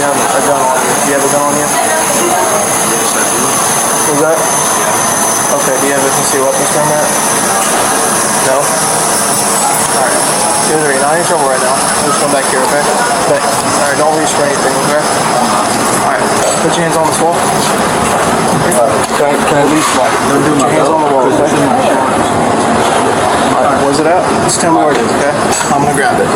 you have a gun on you. Do you have a gun on you? Yes, I do. Was that? Yeah. Okay, do you have a concealed weapons permit? No? Alright. You're not in trouble right now. I'm just going back here, okay? Thanks. Alright, don't reach for anything, okay? Alright, put your hands on the floor. Can I at least like don't do my hands on the wall, okay? Alright, where's it at? Just tell me where it is, okay? I'm gonna grab it.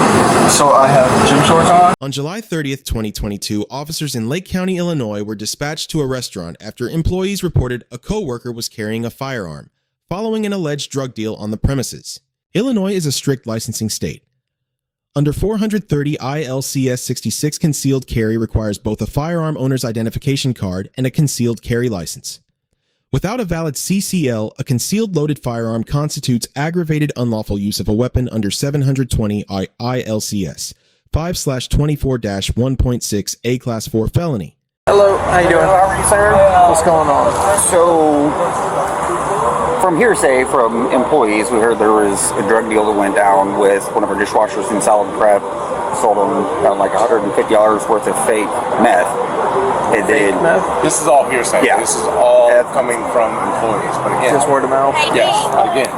So I have gym shorts on. On July 30th, 2022, officers in Lake County, Illinois were dispatched to a restaurant after employees reported a co-worker was carrying a firearm, following an alleged drug deal on the premises. Illinois is a strict licensing state. Under 430 ILCS 66, concealed carry requires both a firearm owner's identification card and a concealed carry license. Without a valid CCL, a concealed loaded firearm constitutes aggravated unlawful use of a weapon under 720 ILCS 5/24-1.6 A Class 4 felony. Hello, how you doing? How are you, sir? What's going on? So, from hearsay from employees, we heard there was a drug deal that went down with one of our dishwashers in Salad Prep. Sold them like $150 worth of fake meth. And then, this is all hearsay. Yeah. This is all coming from employees. But again, Just word of mouth? yes. But again,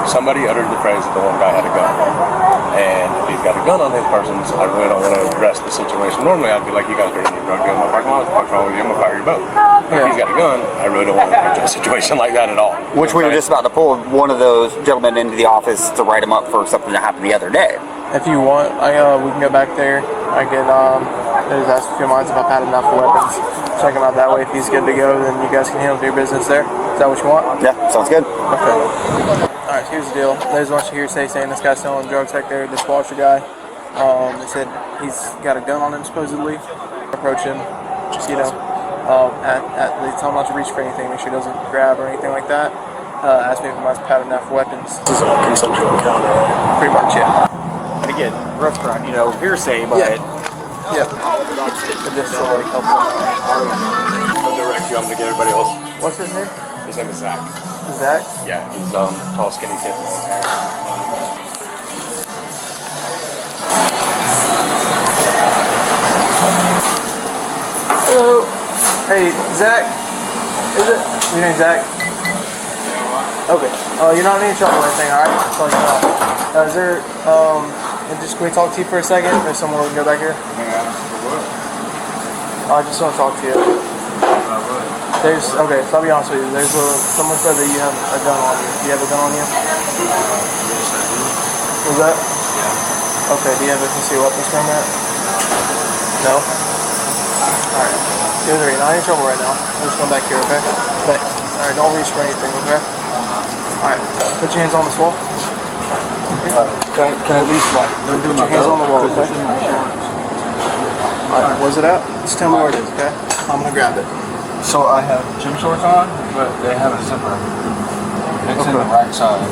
somebody uttered the phrase that the one guy had a gun. And if he's got a gun on his person, I really don't want to address the situation. Normally, I'd be like, you guys are in a drug deal in my parking lot. What's wrong with you? I'm going to fire your boat. If he's got a gun, I really don't want to address a situation like that at all. which we were just about to pull one of those gentlemen into the office to write him up for something that happened the other day. If you want, we can go back there. I can just ask a few lines if I've had enough weapons. Check him out that way. If he's good to go, then you guys can handle your business there. Is that what you want? Yeah, sounds good. Okay. Alright, here's the deal. There's a bunch of hearsay saying this guy's selling drugs back there, this washer guy. They said he's got a gun on him supposedly. Approach him, just, they tell him not to reach for anything, make sure he doesn't grab or anything like that. Ask me if I must have enough weapons. This is a consensual encounter. Pretty much, yeah. And again, restaurant, hearsay, but... Yeah. But just to like help him. I'll direct you. I'm going to get everybody else. What's his name? His name is Zach. Zach? Yeah, he's tall, skinny kid. Hello. Hey, Zach. Is it? Your name's Zach? Okay. You're not in any trouble or anything, alright? That's all you know. Is there, can we talk to you for a second? There's someone we can go back here? I just want to talk to you. Okay, so I'll be honest with you. Someone said that you have a gun on you. Do you have a gun on you? Yes, I do. Was that? Yeah. Okay, do you have a concealed weapons permit? No? Alright. You're not in trouble right now. I'm just going back here, okay? Thanks. Alright, don't reach for anything, okay? Alright, put your hands on the floor. Can I at least like don't do my hands on the wall, okay? insurance. Alright, where's it at? Just tell me where it is, okay? I'm gonna grab it. So I have gym shorts on, but they have a zipper. It's in the right side.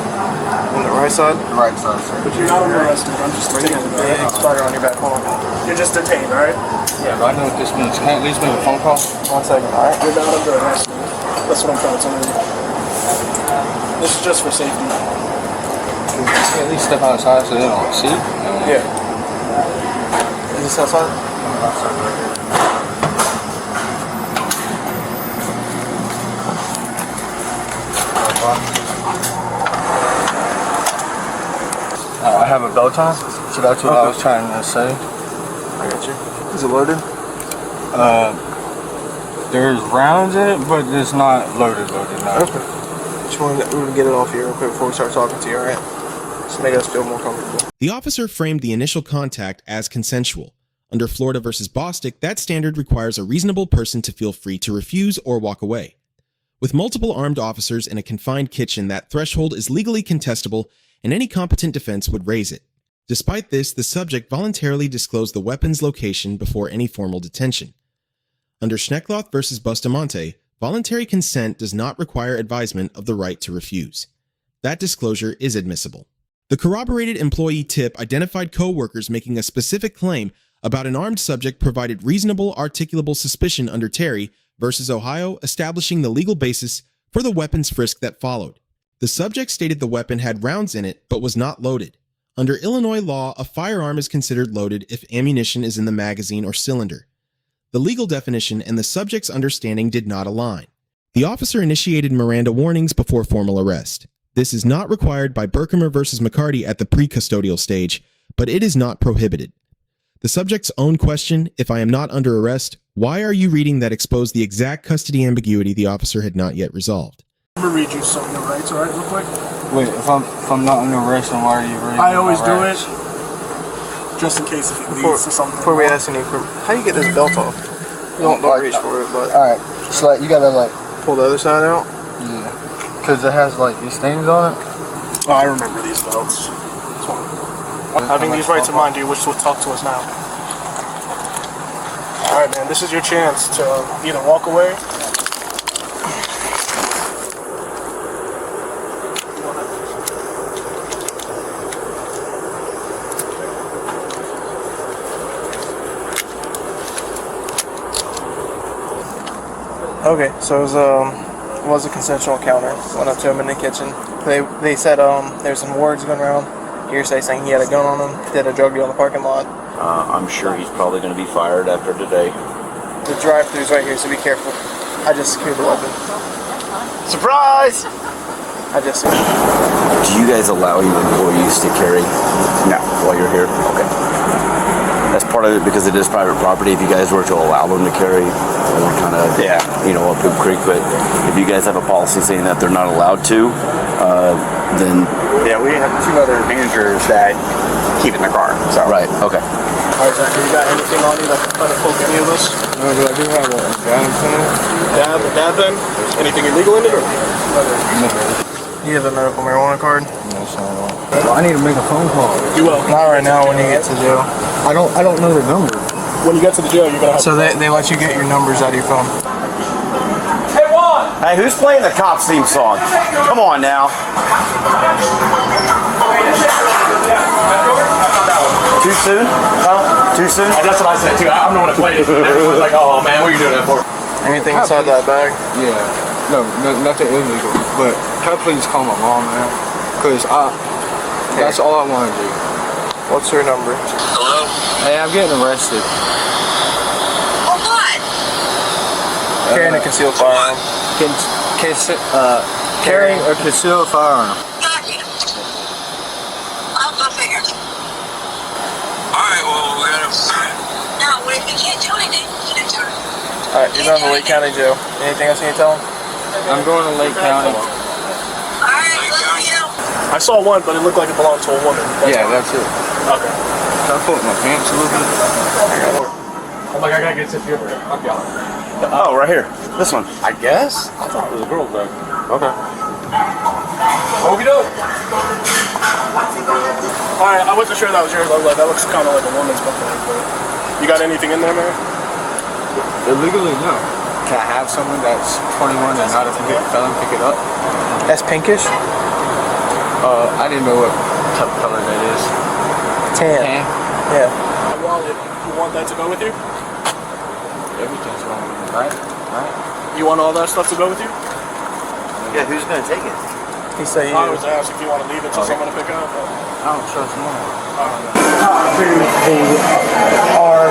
On the right side? The right side, sir. But you're not arrested. I'm just detained. They expired on your back. Hold on. You're just detained, alright? Yeah, but I know what this means. Can I at least make a phone call? 1 second, alright? You're not under arrest. That's what I'm trying to tell you. This is just for safety. Can you at least step outside so they don't see? Yeah. Is this outside? I have a bow tie, so that's what I was trying to say. I got you. Is it loaded? There's rounds in it, but it's not loaded, no. Okay. Just wanted to get it off here real quick before we start talking to you, alright? Just make us feel more comfortable. The officer framed the initial contact as consensual. Under Florida versus Bostick, that standard requires a reasonable person to feel free to refuse or walk away. With multiple armed officers in a confined kitchen, that threshold is legally contestable, and any competent defense would raise it. Despite this, the subject voluntarily disclosed the weapon's location before any formal detention. Under Schneckloth versus Bustamonte, voluntary consent does not require advisement of the right to refuse. That disclosure is admissible. The corroborated employee tip identified co-workers making a specific claim about an armed subject provided reasonable articulable suspicion under Terry versus Ohio, establishing the legal basis for the weapons frisk that followed. The subject stated the weapon had rounds in it but was not loaded. Under Illinois law, a firearm is considered loaded if ammunition is in the magazine or cylinder. The legal definition and the subject's understanding did not align. The officer initiated Miranda warnings before formal arrest. This is not required by Berkemer versus McCarty at the pre-custodial stage, but it is not prohibited. The subject's own question, if I am not under arrest, why are you reading that exposed the exact custody ambiguity the officer had not yet resolved? I'm gonna read you some of your rights, alright, real quick? Wait, if I'm not under arrest, then why are you reading? I always do it, just in case if it leads to something. Before we ask any, how do you get this belt off? Don't reach for it, but Alright, just like, you gotta like, pull the other side out. yeah. Because it has like these stains on it. Oh, I remember these belts. Having these rights in mind, do you wish to talk to us now? Alright, man, this is your chance to either walk away. Okay, so it was a consensual encounter. Went up to him in the kitchen. They said there's some words going around. Hearsay saying he had a gun on him, did a drug deal in the parking lot. I'm sure he's probably going to be fired after today. The drive-thru's right here, so be careful. I just secured the weapon. Surprise! I just. Do you guys allow your employees to carry? No. While you're here? Okay. That's part of it because it is private property. If you guys were to allow them to carry, we're kind of, up Poop Creek. But if you guys have a policy saying that they're not allowed to, then. Yeah, we have 2 other managers that keep in the car. So. Right, okay. Alright, Zach, you got anything on you that can try to poke any of us? No, but I do have a gun in it. Dab pen? Anything illegal in it? Or? Do you have a medical marijuana card? No, it's not all. Well, I need to make a phone call. You will. Not right now. When you get to jail. I don't know the number. When you get to the jail, you're gonna have So they let you get your numbers out of your phone. Hey, who's playing the Cops theme song? Come on now. Too soon? Huh? Too soon? That's what I said too. I'm the one that played it. Everyone's like, oh man, what are you doing that for? Anything inside that bag? Yeah. No, nothing illegal. But can I please call my mom, man? Because that's all I want to do. What's her number? Hello? Hey, I'm getting arrested. For what? Carrying a concealed firearm. Carrying a concealed firearm. Gotcha. I'll go figure. Alright, well, we gotta... No, we can't do anything. Alright, you're going to Lake County Jail. Anything else you need to tell them? I'm going to Lake County. Alright, love you. I saw one, but it looked like it belonged to a woman. That's it. Okay. Can I put my pants a little bit? I'm like, I gotta get this here. Oh, right here. This one. I guess? I thought it was a girl's bag. Okay. Okey doke. Alright, I wasn't sure that was yours. I was like, that looks kind of like a woman's company. But you got anything in there, man? Illegally, no. Can I have someone that's 21 and not a felon pick it up? That's pinkish? I didn't know what type of color that is. Tan. Yeah. My wallet. You want that to go with you? Everything's wrong with it, right? You want all that stuff to go with you? Yeah, who's going to take it? He said I was asked if you want to leave it to someone to pick up. I don't trust no one. Our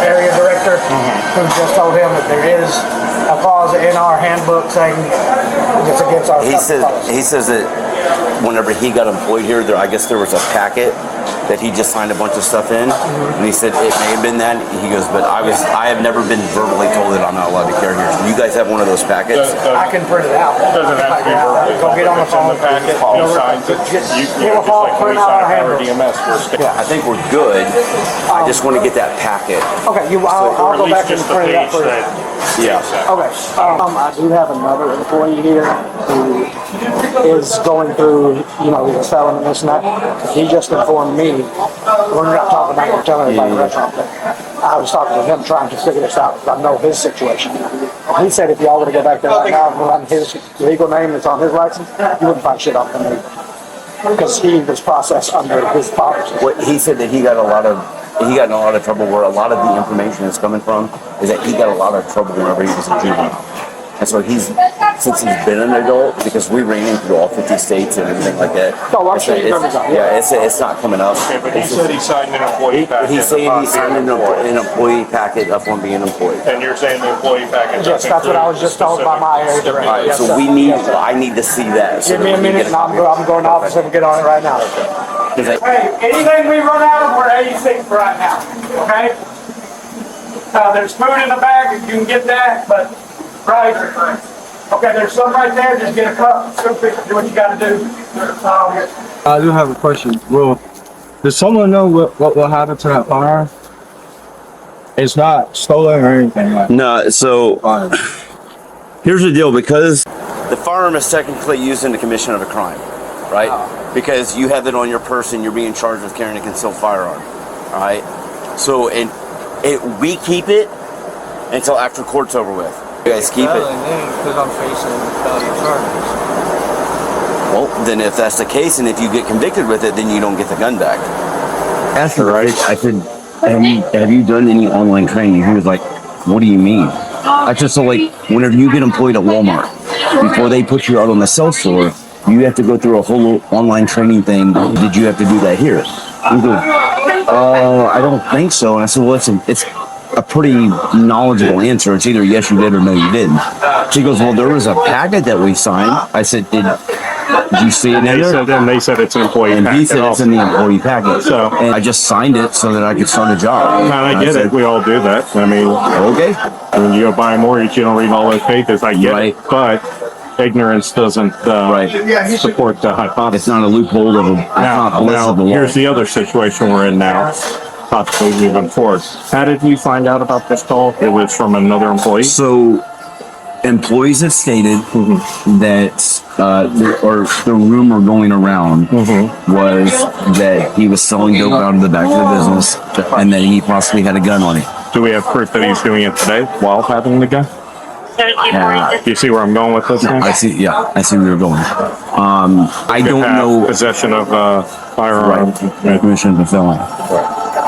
area director, who just told him that there is a clause in our handbook saying it's against our policy. He says that whenever he got employed here, I guess there was a packet that he just signed a bunch of stuff in, and he said it may have been that. He goes, but I have never been verbally told that I'm not allowed to carry here. You guys have one of those packets? I can print it out. Doesn't have to be verbally. Go get on the phone. Packet, he signs it. You Get a just phone, like print police out our or handbook. DMS. I think we're good. I just want to get that packet. Okay, I'll go back and print it out for you. Yeah. Okay. I do have another employee here who is going through, this felon and this and that. He just informed me, we're not talking about telling everybody in the restaurant, but I was talking to him trying to figure this out because I know his situation. He said if y'all were to go back there right now and run his legal name that's on his license, you wouldn't find shit on him either. Because he was processed under his father's. What he said that he got in a lot of trouble where a lot of the information is coming from is that he got a lot of trouble whenever he was a juvenile. And so he's since he's been an adult, because we ran him through all 50 states and everything like that. Oh, I'm sure you've done that. Yeah, it's not coming up. Okay, but he said he signed an employee packet. He's saying upon he signed being an employee packet up on being employed. And you're saying the employee packet Yes, doesn't that's what I was include just told by my area director. All right, Yes, so sir. I need to see that. So Give me a that we can minute get and I'm going to office and get on it right now. Because Hey, anything we run out of, we're 86 right now, okay? There's food in the bag, if you can get that, but, right? Okay, there's some right there, just get a cup, go fix do what you gotta do. I do have a question. Well, does someone know what will happen to that firearm? It's not stolen or anything like that. No, so here's the deal, because the firearm is technically used in the commission of a crime, right? Because you have it on your person, you're being charged with carrying a concealed firearm, all right? So we keep it until after court's over with. You guys keep it. Because I'm facing felony charges. Well, then if that's the case, and if you get convicted with it, then you don't get the gun back. Asked her, right? I said, have you done any online training? He was like, what do you mean? I just so like, whenever you get employed at Walmart, before they put you out on the sales floor, you have to go through a whole online training thing. Did you have to do that here? He goes, I don't think so. And I said, well, listen, it's a pretty knowledgeable answer. It's either yes, you did, or no, you didn't. She goes, well, there was a packet that we signed. I said, did you see it in there? And they said it's an employee And packet. he said it's in the employee packet. So- and I just signed it so that I could start a job. And I get it. We all do that. I mean, Okay. when you go buy a mortgage, you don't read all those papers. I get Right. it. But ignorance doesn't support the hypothesis. It's not a loophole of it's not a list of the law. Here's the other situation we're in now. Possibly moving forward. How did you find out about this call? It was from another employee? So, employees have stated that the rumor going around was that he was selling dope out of the back of the business and that he possibly had a gun on him. Do we have proof that he's doing it today while having the gun? Do you see where I'm going with this? I see. Yeah, I see where you're going. I don't know. Possession of firearm. Commission of a felon.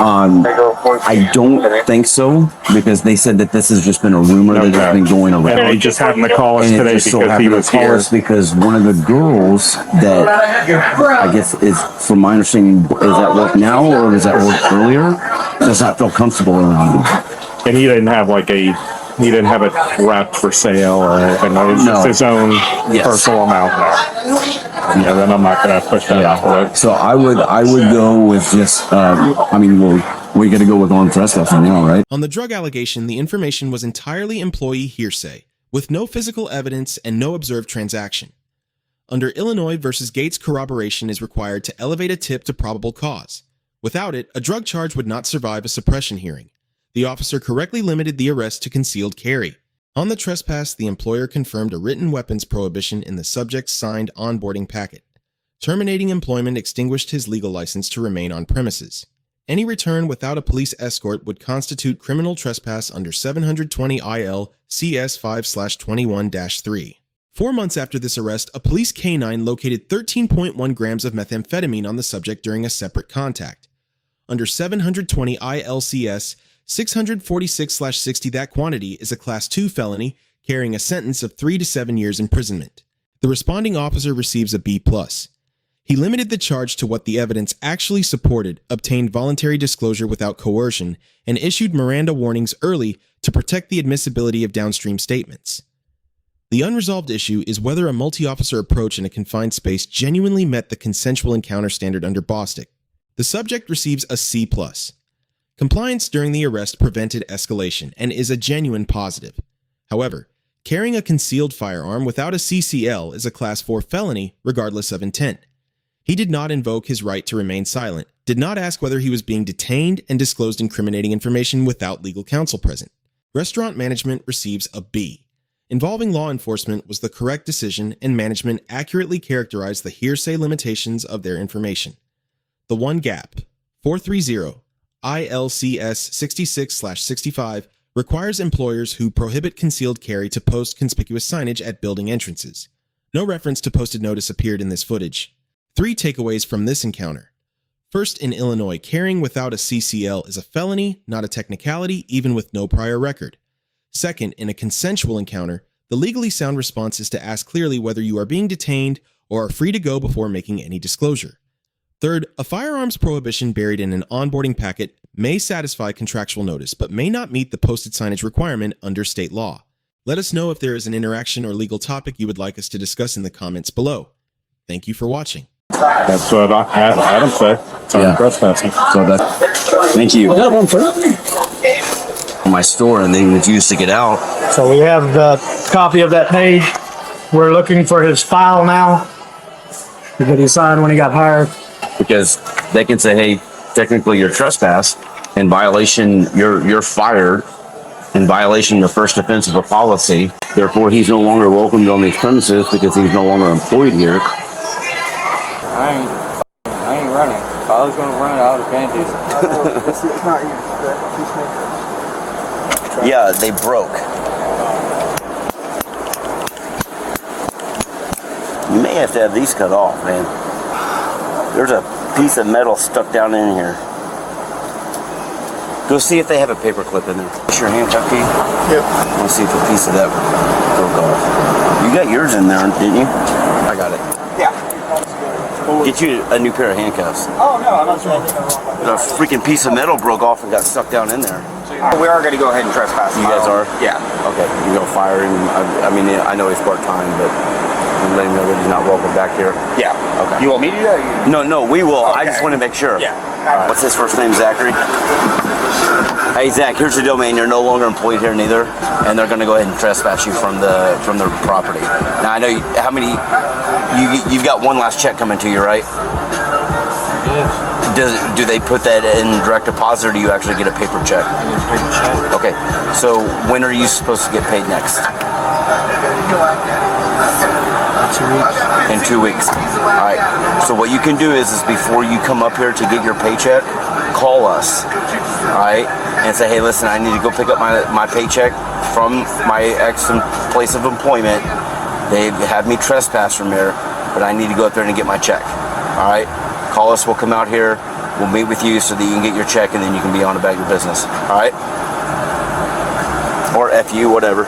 I don't think so, because they said that this has just been a rumor that has been going around. And they just happened to call us And it today just so because he happened was to call here. us because one of the girls that I guess is, from my understanding, is at work now or is at work earlier, does not feel comfortable around him. And he didn't have he didn't have it wrapped for sale or anything. It was just his own personal amount there. Yeah, then I'm not gonna push that out. So I would go with just we got to go with on trespass for now, right? On the drug allegation, the information was entirely employee hearsay, with no physical evidence and no observed transaction. Under Illinois versus Gates, corroboration is required to elevate a tip to probable cause. Without it, a drug charge would not survive a suppression hearing. The officer correctly limited the arrest to concealed carry. On the trespass, the employer confirmed a written weapons prohibition in the subject's signed onboarding packet. Terminating employment extinguished his legal license to remain on premises. Any return without a police escort would constitute criminal trespass under 720 ILCS 5/21-3. 4 months after this arrest, a police canine located 13.1 grams of methamphetamine on the subject during a separate contact. Under 720 ILCS 646/60, that quantity is a Class 2 felony carrying a sentence of 3 to 7 years imprisonment. The responding officer receives a B+. He limited the charge to what the evidence actually supported, obtained voluntary disclosure without coercion, and issued Miranda warnings early to protect the admissibility of downstream statements. The unresolved issue is whether a multi-officer approach in a confined space genuinely met the consensual encounter standard under Bostick. The subject receives a C+. Compliance during the arrest prevented escalation and is a genuine positive. However, carrying a concealed firearm without a CCL is a Class 4 felony regardless of intent. He did not invoke his right to remain silent, did not ask whether he was being detained, and disclosed incriminating information without legal counsel present. Restaurant management receives a B. Involving law enforcement was the correct decision, and management accurately characterized the hearsay limitations of their information. The one gap, 430 ILCS 66/65, requires employers who prohibit concealed carry to post conspicuous signage at building entrances. No reference to posted notice appeared in this footage. 3 takeaways from this encounter. First, in Illinois, carrying without a CCL is a felony, not a technicality, even with no prior record. Second, in a consensual encounter, The legally sound response is to ask clearly whether you are being detained or are free to go before making any disclosure. Third, a firearms prohibition buried in an onboarding packet may satisfy contractual notice, but may not meet the posted signage requirement under state law. Let us know if there is an interaction or legal topic you would like us to discuss in the comments below. Thank you for watching. That's what Adam said. It's on trespassing. So that, thank you. My store and they refused to get out. So we have the copy of that page. We're looking for his file now. That he signed when he got hired. Because they can say, hey, technically you're trespass in violation, you're fired in violation of the first offense of a policy. Therefore, he's no longer welcomed on these premises because he's no longer employed here. I ain't running. If I was gonna run, I would have been Yeah, they broke. You may have to have these cut off, man. There's a piece of metal stuck down in here. Go see if they have a paper clip in there. Is your handcuff key? Yep. I want to see if a piece of that broke off. You got yours in there, didn't you? I got it. Yeah. Get you a new pair of handcuffs. Oh, no, I'm not sure. A freaking piece of metal broke off and got stuck down in there. We are going to go ahead and trespass. You guys are? Yeah. Okay, you're going to fire him. I mean, I know he's part-time, but I'm letting him know that he's not welcome back here. Yeah. Okay. You want me to do that? No, we will. Okay. I just want to make sure. Yeah. What's his first name, Zachary? Hey, Zach, here's your domain. You're no longer employed here neither, and they're going to go ahead and trespass you from their property. Now, I know how many, you've got one last check coming to you, right? Yes. Do they put that in direct deposit, or do you actually get a paper check? Okay, so when are you supposed to get paid next? 2 weeks. In 2 weeks. All right. So what you can do is before you come up here to get your paycheck, call us. All right, and say, hey, listen, I need to go pick up my paycheck from my place of employment. They have me trespass from there, but I need to go up there and get my check. All right. Call us. We'll come out here. We'll meet with you so that you can get your check, and then you can be on about your business. All right. Or F you, whatever.